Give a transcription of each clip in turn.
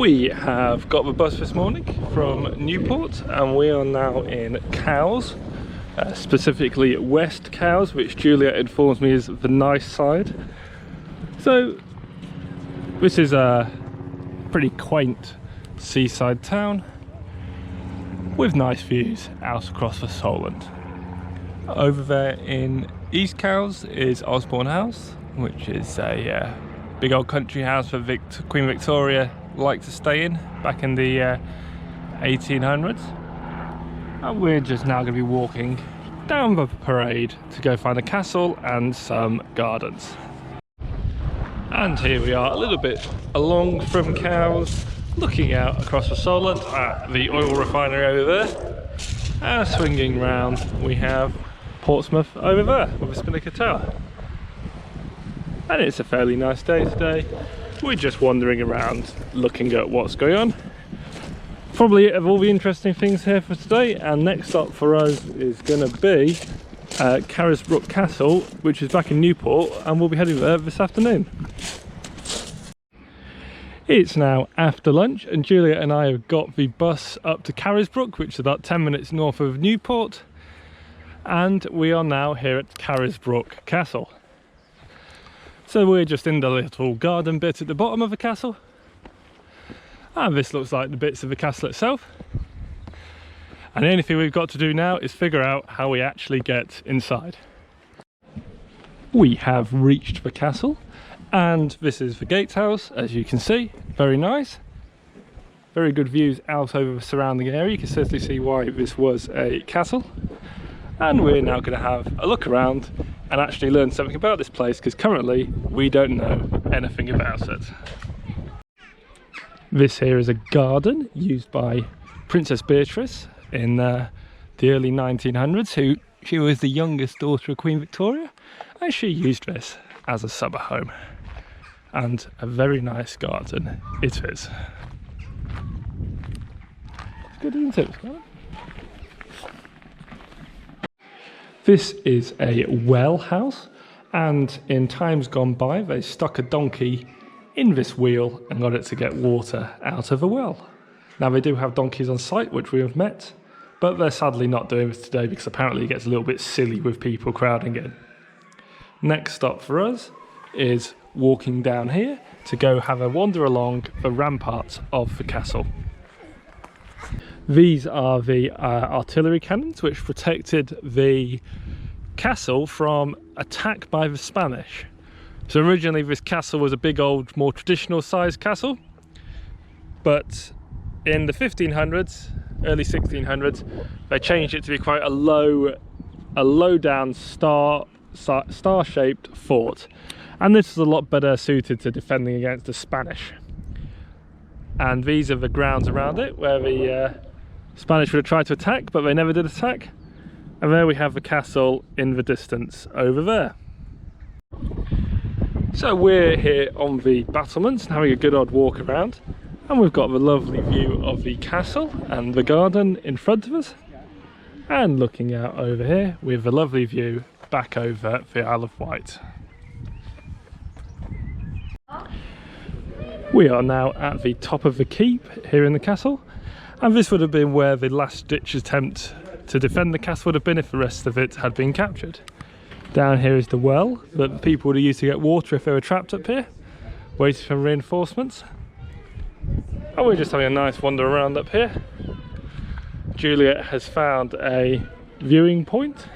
We have got the bus this morning from Newport and we are now in Cowes, specifically West Cowes, which Juliet informs me is the nice side. So this is a pretty quaint seaside town with nice views out across the Solent. Over there in East Cowes is Osborne House, which is a big old country house that Queen Victoria liked to stay in back in the 1800s. And we're just now going to be walking down the parade to go find a castle and some gardens. And here we are, a little bit along from Cowes, looking out across the Solent at the oil refinery over there. And swinging round we have Portsmouth over there with the Spinnaker Tower. And it's a fairly nice day today. We're just wandering around looking at what's going on. Probably of all the interesting things here for today, and next stop for us is going to be Carisbrooke Castle, which is back in Newport, and we'll be heading there this afternoon. It's now after lunch and Juliet and I have got the bus up to Carisbrooke, which is about 10 minutes north of Newport, and we are now here at Carisbrooke Castle. So we're just in the little garden bit at the bottom of the castle, and this looks like the bits of the castle itself. And the only thing we've got to do now is figure out how we actually get inside. We have reached the castle, and this is the gatehouse, as you can see. Very nice, very good views out over the surrounding area. You can certainly see why this was a castle. And we're now going to have a look around and actually learn something about this place, because currently we don't know anything about it. This here is a garden used by Princess Beatrice in the early 1900s. She was the youngest daughter of Queen Victoria, and she used this as a summer home. And a very nice garden it is. It's good, isn't it? This is a well house, and in times gone by they stuck a donkey in this wheel and got it to get water out of a well. Now they do have donkeys on site, which we have met, but they're sadly not doing this today because apparently it gets a little bit silly with people crowding in. Next stop for us is walking down here to go have a wander along the ramparts of the castle. These are the artillery cannons which protected the castle from attack by the Spanish. So originally this castle was a big old, more traditional sized castle, but in the 1500s, early 1600s, they changed it to be quite a low down star-shaped fort, and this is a lot better suited to defending against the Spanish. And these are the grounds around it where the Spanish would have tried to attack, but they never did attack. And there we have the castle in the distance over there. So we're here on the battlements and having a good old walk around, and we've got the lovely view of the castle and the garden in front of us, and looking out over here with a lovely view back over the Isle of Wight. We are now at the top of the keep here in the castle, and this would have been where the last ditch attempt to defend the castle would have been if the rest of it had been captured. Down here is the well that people would have used to get water if they were trapped up here, waiting for reinforcements. And we're just having a nice wander around up here. Juliet has found a viewing point.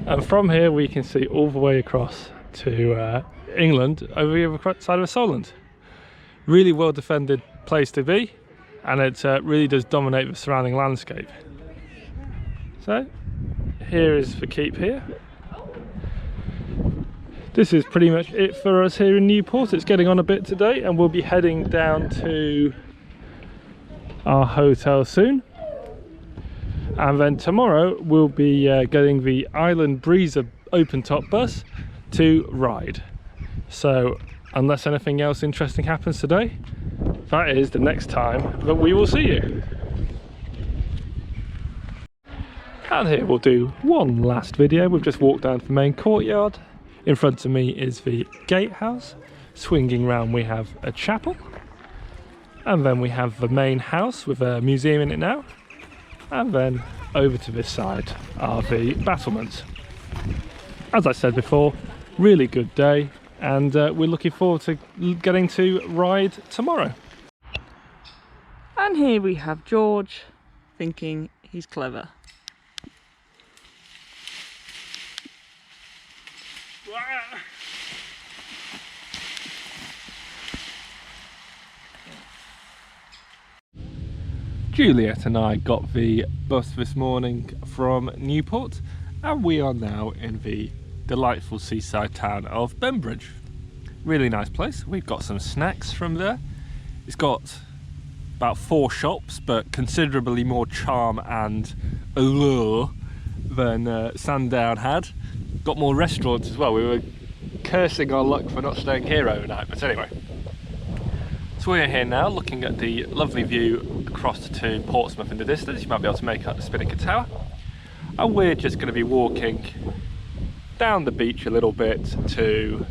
And from here we can see all the way across to England over the other side of the Solent. Really well defended place to be, and it really does dominate the surrounding landscape. So here is the keep here. This is pretty much it for us here in Newport. It's getting on a bit today, and we'll be heading down to our hotel soon. And then tomorrow we'll be getting the Island Breezer open top bus to Ryde. So unless anything else interesting happens today, that is the next time that we will see you. And here we'll do one last video. We've just walked down to the main courtyard. In front of me is the gatehouse. Swinging round we have a chapel. And then we have the main house with a museum in it now. And then over to this side are the battlements. As I said before, really good day. And we're looking forward to getting to Ryde tomorrow. And here we have George thinking he's clever. Juliet and I got the bus this morning from Newport, and we are now in the delightful seaside town of Bembridge. Really nice place. We've got some snacks from there. It's got about 4 shops, but considerably more charm and allure than Sandown had. Got more restaurants as well. We were cursing our luck for not staying here overnight, but anyway. So we're here now looking at the lovely view across to Portsmouth in the distance. You might be able to make out the Spinnaker Tower. And we're just going to be walking down the beach a little bit to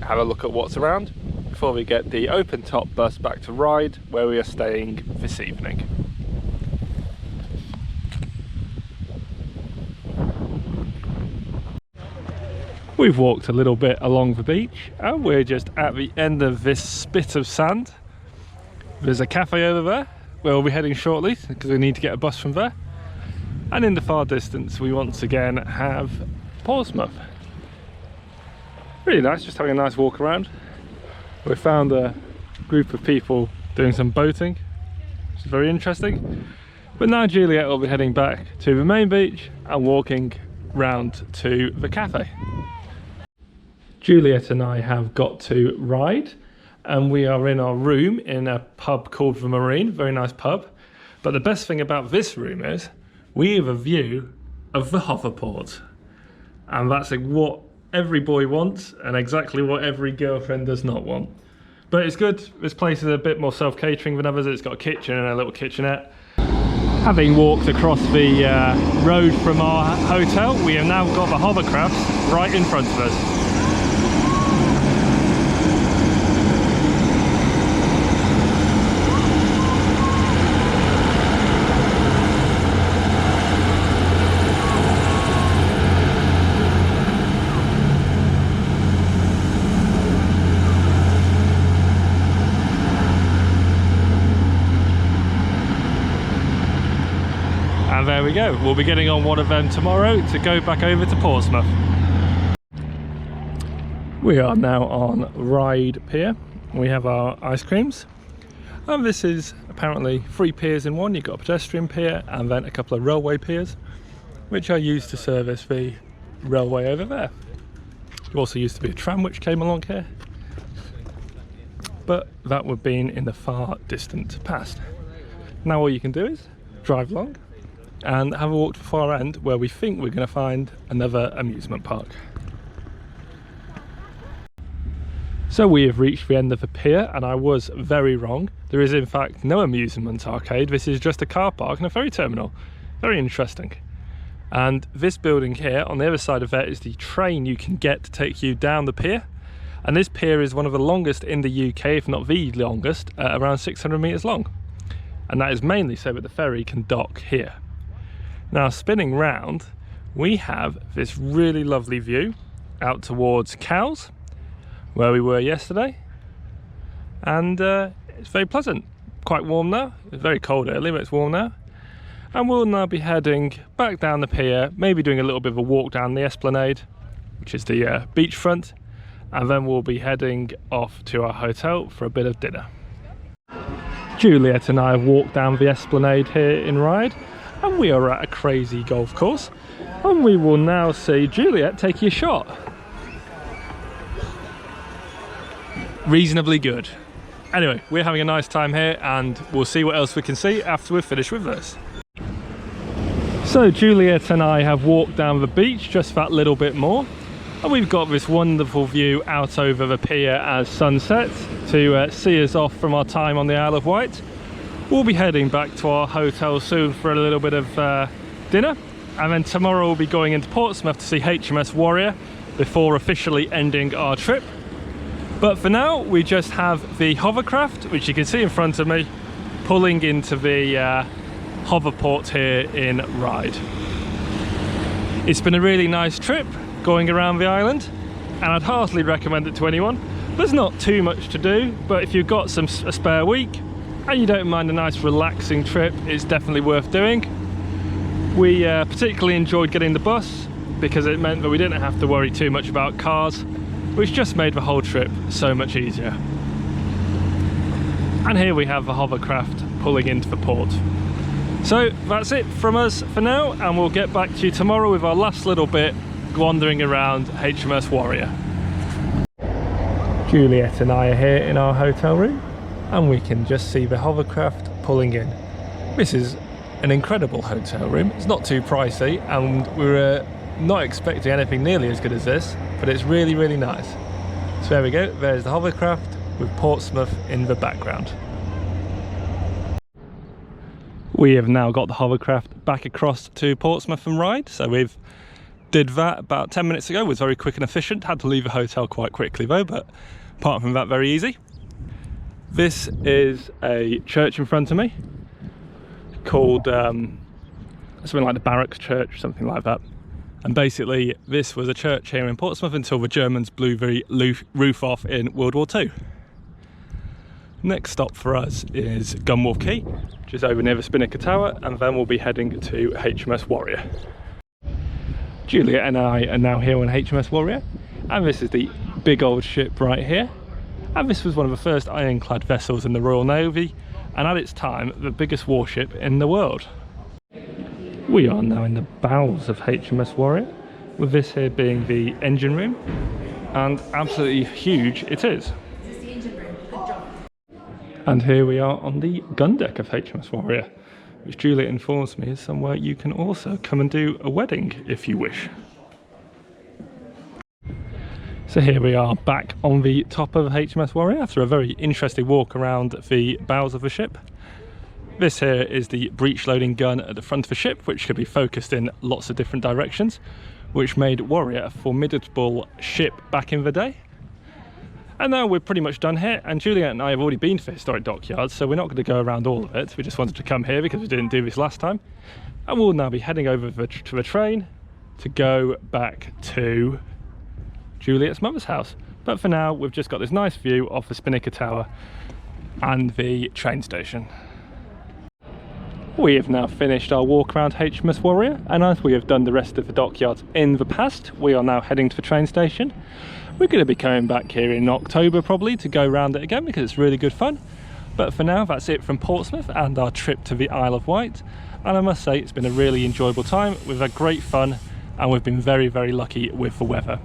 have a look at what's around before we get the open top bus back to Ryde, where we are staying this evening. We've walked a little bit along the beach and we're just at the end of this spit of sand. There's a cafe over there where we'll be heading shortly because we need to get a bus from there. And in the far distance we once again have Portsmouth. Really nice, just having a nice walk around. We found a group of people doing some boating, which is very interesting. But now Juliet will be heading back to the main beach and walking round to the cafe. Juliet and I have got to Ryde and we are in our room in a pub called the Marine, very nice pub. But the best thing about this room is we have a view of the hoverport. And that's what every boy wants and exactly what every girlfriend does not want. But it's good. This place is a bit more self-catering than others. It's got a kitchen and a little kitchenette. Having walked across the road from our hotel, we have now got the hovercrafts right in front of us. And there we go, we'll be getting on one of them tomorrow to go back over to Portsmouth. We are now on Ryde Pier. We have our ice creams. And this is apparently 3 piers in one. You've got a pedestrian pier and then a couple of railway piers, which are used to service the railway over there. There also used to be a tram which came along here, but that would have been in the far distant past. Now all you can do is drive along and have a walk to the far end where we think we're going to find another amusement park. So we have reached the end of the pier and I was very wrong. There is in fact no amusement arcade. This is just a car park and a ferry terminal. Very interesting. And this building here on the other side of that is the train you can get to take you down the pier. And this pier is one of the longest in the UK, if not the longest, around 600 metres long. And that is mainly so that the ferry can dock here. Now spinning round, we have this really lovely view out towards Cowes, where we were yesterday. And it's very pleasant, quite warm now. It was very cold earlier, but it's warm now. And we'll now be heading back down the pier, maybe doing a little bit of a walk down the Esplanade, which is the beachfront. And then we'll be heading off to our hotel for a bit of dinner. Juliet and I have walked down the Esplanade here in Ryde, and we are at a crazy golf course. And we will now see Juliet take your shot. Reasonably good. Anyway, we're having a nice time here and we'll see what else we can see after we're finished with this. So Juliet and I have walked down the beach just that little bit more, and we've got this wonderful view out over the pier as sun sets to see us off from our time on the Isle of Wight. We'll be heading back to our hotel soon for a little bit of dinner, and then tomorrow we'll be going into Portsmouth to see HMS Warrior before officially ending our trip. But for now we just have the hovercraft, which you can see in front of me, pulling into the hoverport here in Ryde. It's been a really nice trip going around the island, and I'd heartily recommend it to anyone. There's not too much to do, but if you've got a spare week and you don't mind a nice relaxing trip, it's definitely worth doing. We particularly enjoyed getting the bus because it meant that we didn't have to worry too much about cars, which just made the whole trip so much easier. And here we have the hovercraft pulling into the port. So that's it from us for now, and we'll get back to you tomorrow with our last little bit wandering around HMS Warrior. Juliet and I are here in our hotel room, and we can just see the hovercraft pulling in. This is an incredible hotel room. It's not too pricey, and we were not expecting anything nearly as good as this, but it's really, really nice. So there we go, there's the hovercraft with Portsmouth in the background. We have now got the hovercraft back across to Portsmouth and Ryde, so we've did that about 10 minutes ago. It was very quick and efficient. Had to leave the hotel quite quickly though, but apart from that, very easy. This is a church in front of me called something like the Barracks Church, something like that. And basically this was a church here in Portsmouth until the Germans blew the roof off in World War II. Next stop for us is Gunwharf Quay, which is over near the Spinnaker Tower, and then we'll be heading to HMS Warrior. Juliet and I are now here on HMS Warrior, and this is the big old ship right here. And this was one of the first ironclad vessels in the Royal Navy, and at its time the biggest warship in the world. We are now in the bowels of HMS Warrior, with this here being the engine room, and absolutely huge it is. And here we are on the gun deck of HMS Warrior, which Juliet informs me is somewhere you can also come and do a wedding if you wish. So here we are back on the top of HMS Warrior after a very interesting walk around the bows of the ship. This here is the breech loading gun at the front of the ship, which could be focused in lots of different directions, which made Warrior a formidable ship back in the day. And now we're pretty much done here, and Juliet and I have already been to the historic dockyards, so we're not going to go around all of it. We just wanted to come here because we didn't do this last time. And we'll now be heading over to the train to go back to Juliet's mother's house. But for now, we've just got this nice view of the Spinnaker Tower and the train station. We have now finished our walk around HMS Warrior, and as we have done the rest of the dockyards in the past, we are now heading to the train station. We're going to be coming back here in October probably to go around it again because it's really good fun. But for now, that's it from Portsmouth and our trip to the Isle of Wight. And I must say, it's been a really enjoyable time. We've had great fun, and we've been very, very lucky with the weather.